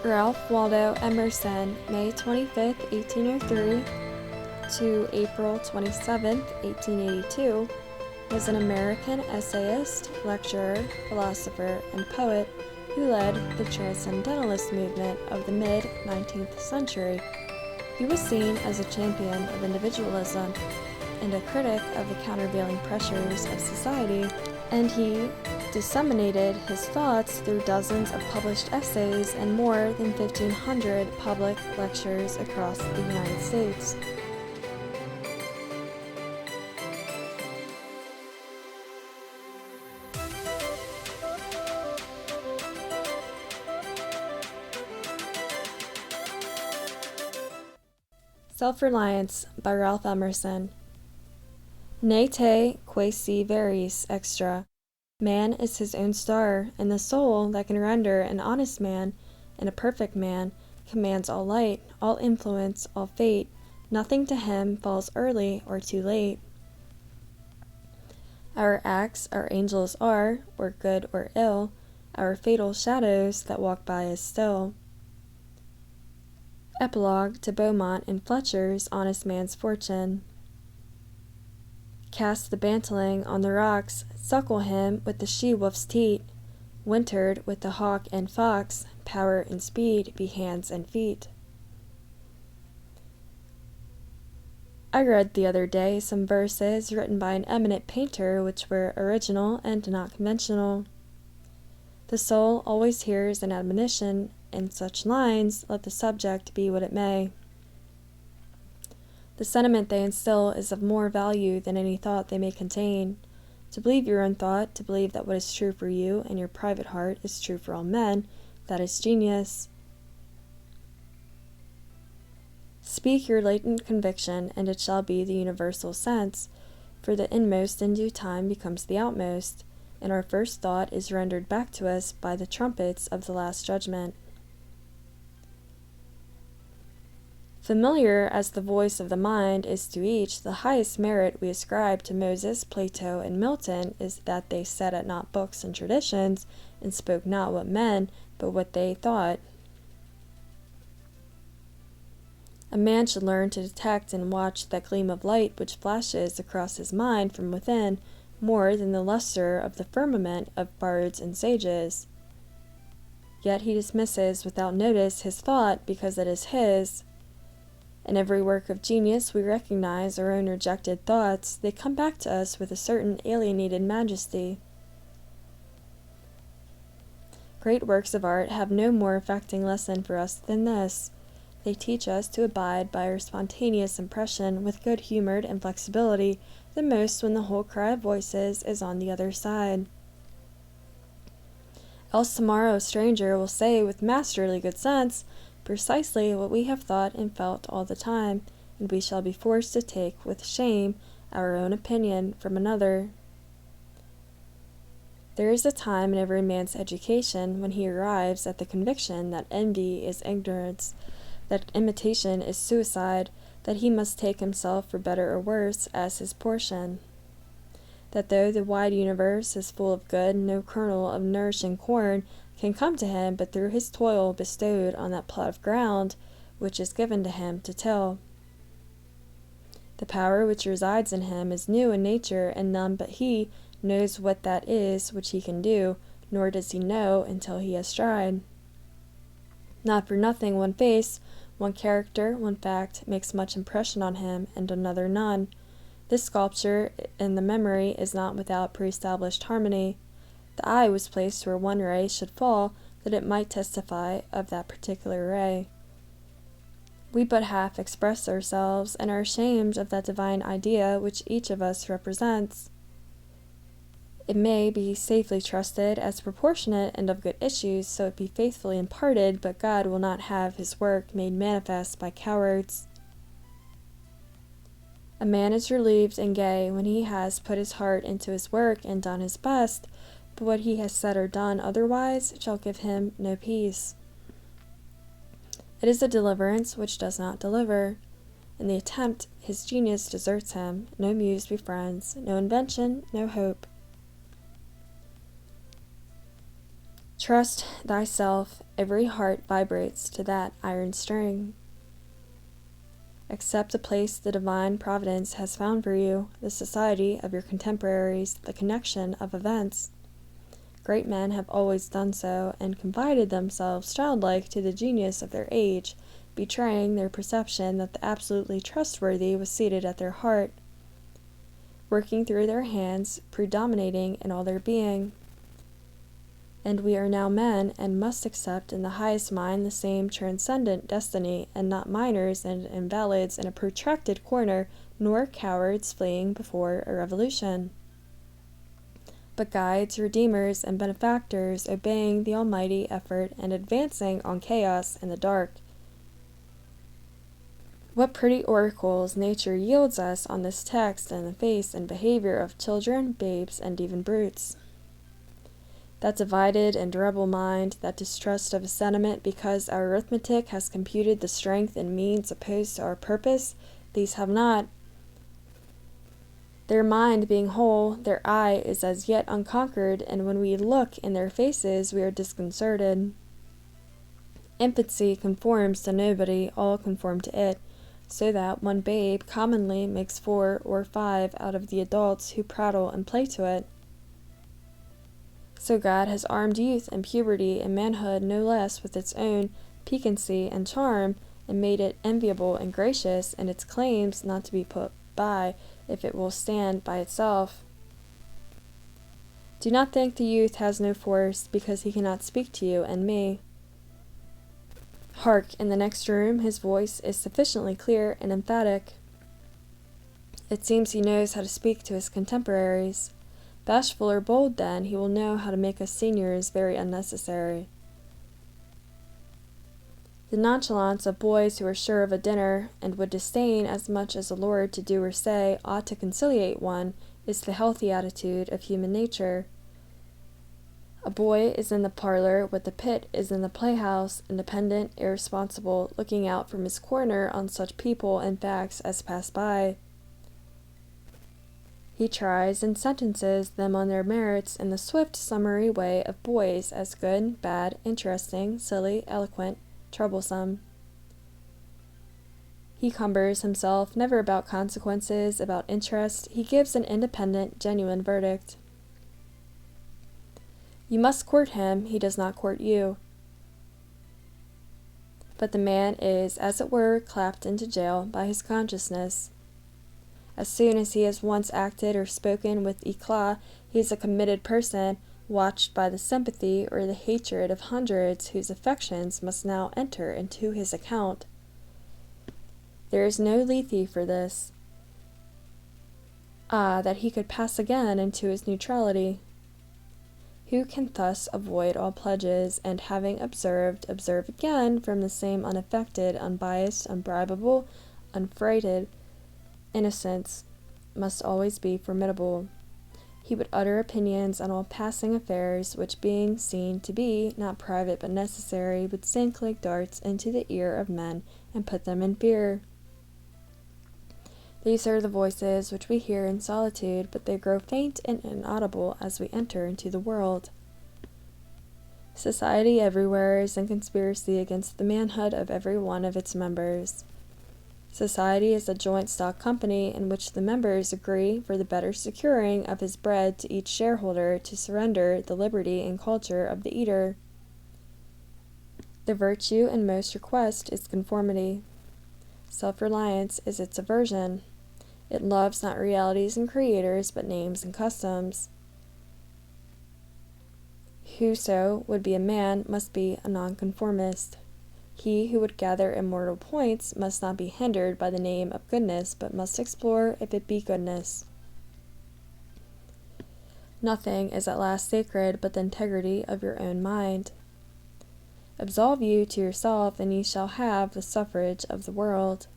Ralph Waldo Emerson, May 25, 1803 to April 27, 1882, was an American essayist, lecturer, philosopher, and poet who led the Transcendentalist movement of the mid-19th century. He was seen as a champion of individualism and a critic of the countervailing pressures of society, and he disseminated his thoughts through dozens of published essays and more than 1,500 public lectures across the United States. Self-Reliance by Ralph Emerson. Ne te quaesi veris extra. Man is his own star, and the soul that can render an honest man and a perfect man commands all light, all influence, all fate. Nothing to him falls early or too late. Our acts, our angels are, or good or ill, our fatal shadows that walk by us still. Epilogue to Beaumont and Fletcher's Honest Man's Fortune. Cast the bantling on the rocks, suckle him with the she-wolf's teat. Wintered with the hawk and fox, power and speed be hands and feet. I read the other day some verses written by an eminent painter which were original and not conventional. The soul always hears an admonition in such lines, let the subject be what it may. The sentiment they instill is of more value than any thought they may contain. To believe your own thought, to believe that what is true for you and your private heart is true for all men, that is genius. Speak your latent conviction, and it shall be the universal sense, for the inmost in due time becomes the outmost, and our first thought is rendered back to us by the trumpets of the last judgment. Familiar as the voice of the mind is to each, the highest merit we ascribe to Moses, Plato, and Milton is that they set at naught books and traditions, and spoke not what men, but what they thought. A man should learn to detect and watch that gleam of light which flashes across his mind from within, more than the luster of the firmament of bards and sages. Yet he dismisses without notice his thought because it is his. In every work of genius we recognize our own rejected thoughts. They come back to us with a certain alienated majesty. Great works of art have no more affecting lesson for us than this. They teach us to abide by our spontaneous impression with good-humored inflexibility, the most when the whole cry of voices is on the other side. Else tomorrow a stranger will say with masterly good sense precisely what we have thought and felt all the time, and we shall be forced to take with shame our own opinion from another. There is a time in every man's education when he arrives at the conviction that envy is ignorance, that imitation is suicide, that he must take himself for better or worse as his portion, that though the wide universe is full of good, no kernel of nourishing corn can come to him but through his toil bestowed on that plot of ground which is given to him to till. The power which resides in him is new in nature, and none but he knows what that is which he can do, nor does he know until he has tried. Not for nothing one face, one character, one fact makes much impression on him, and another none. This sculpture in the memory is not without pre-established harmony. The eye was placed where one ray should fall, that it might testify of that particular ray. We but half express ourselves, and are ashamed of that divine idea which each of us represents. It may be safely trusted as proportionate and of good issues, so it be faithfully imparted, but God will not have his work made manifest by cowards. A man is relieved and gay when he has put his heart into his work and done his best, but what he has said or done otherwise shall give him no peace. It is a deliverance which does not deliver. In the attempt his genius deserts him, no muse befriends, no invention, no hope. Trust thyself, every heart vibrates to that iron string. Accept the place the divine providence has found for you, the society of your contemporaries, the connection of events. Great men have always done so, and confided themselves childlike to the genius of their age, betraying their perception that the absolutely trustworthy was seated at their heart, working through their hands, predominating in all their being. And we are now men, and must accept in the highest mind the same transcendent destiny, and not minors and invalids in a protracted corner, nor cowards fleeing before a revolution, but guides, redeemers, and benefactors, obeying the almighty effort and advancing on chaos in the dark. What pretty oracles nature yields us on this text in the face and behavior of children, babes, and even brutes. That divided and rebel mind, that distrust of a sentiment because our arithmetic has computed the strength and means opposed to our purpose, these have not. Their mind being whole, their eye is as yet unconquered, and when we look in their faces we are disconcerted. Infancy conforms to nobody, all conform to it, so that one babe commonly makes 4 or 5 out of the adults who prattle and play to it. So God has armed youth and puberty and manhood no less with its own piquancy and charm, and made it enviable and gracious, and its claims not to be put by if it will stand by itself. Do not think the youth has no force, because he cannot speak to you and me. Hark, in the next room his voice is sufficiently clear and emphatic. It seems he knows how to speak to his contemporaries. Bashful or bold, then, he will know how to make us seniors very unnecessary. The nonchalance of boys who are sure of a dinner, and would disdain as much as a lord to do or say ought to conciliate one, is the healthy attitude of human nature. A boy is in the parlor what the pit is in the playhouse, independent, irresponsible, looking out from his corner on such people and facts as pass by. He tries and sentences them on their merits in the swift summary way of boys, as good, bad, interesting, silly, eloquent, troublesome. He cumbers himself never about consequences, about interest. He gives an independent, genuine verdict. You must court him, he does not court you. But the man is, as it were, clapped into jail by his consciousness. As soon as he has once acted or spoken with éclat, he is a committed person, watched by the sympathy or the hatred of hundreds whose affections must now enter into his account. There is no Lethe for this. Ah, that he could pass again into his neutrality! Who can thus avoid all pledges, and having observed, observe again from the same unaffected, unbiased, unbribable, unfreighted innocence, must always be formidable. He would utter opinions on all passing affairs, which being seen to be, not private but necessary, would sink like darts into the ear of men, and put them in fear. These are the voices which we hear in solitude, but they grow faint and inaudible as we enter into the world. Society everywhere is in conspiracy against the manhood of every one of its members. Society is a joint stock company in which the members agree for the better securing of his bread to each shareholder to surrender the liberty and culture of the eater. The virtue in most request is conformity. Self-reliance is its aversion. It loves not realities and creators, but names and customs. Whoso would be a man must be a nonconformist. He who would gather immortal points must not be hindered by the name of goodness, but must explore if it be goodness. Nothing is at last sacred but the integrity of your own mind. Absolve you to yourself, and ye shall have the suffrage of the world.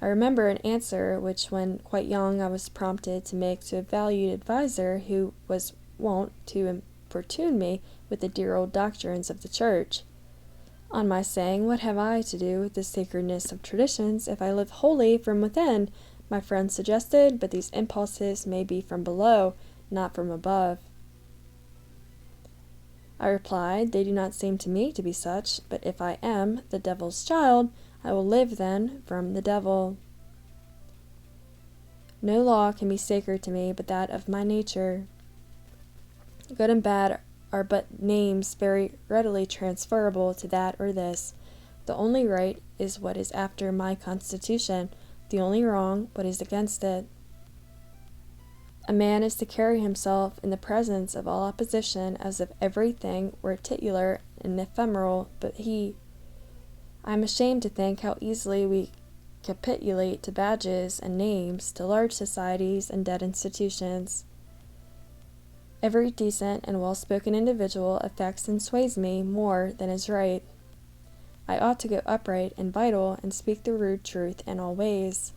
I remember an answer which, when quite young, I was prompted to make to a valued adviser who was wont to importune me with the dear old doctrines of the Church. On my saying, "What have I to do with the sacredness of traditions if I live wholly from within?" my friend suggested, "But these impulses may be from below, not from above." I replied, they do not seem to me to be such, but if I am the devil's child, I will live then from the devil. No law can be sacred to me but that of my nature. Good and bad are but names very readily transferable to that or this. The only right is what is after my constitution, the only wrong what is against it. A man is to carry himself in the presence of all opposition as if everything were titular and ephemeral but he. I am ashamed to think how easily we capitulate to badges and names, to large societies and dead institutions. Every decent and well-spoken individual affects and sways me more than is right. I ought to go upright and vital and speak the rude truth in all ways.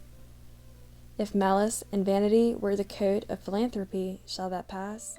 If malice and vanity were the coat of philanthropy, shall that pass?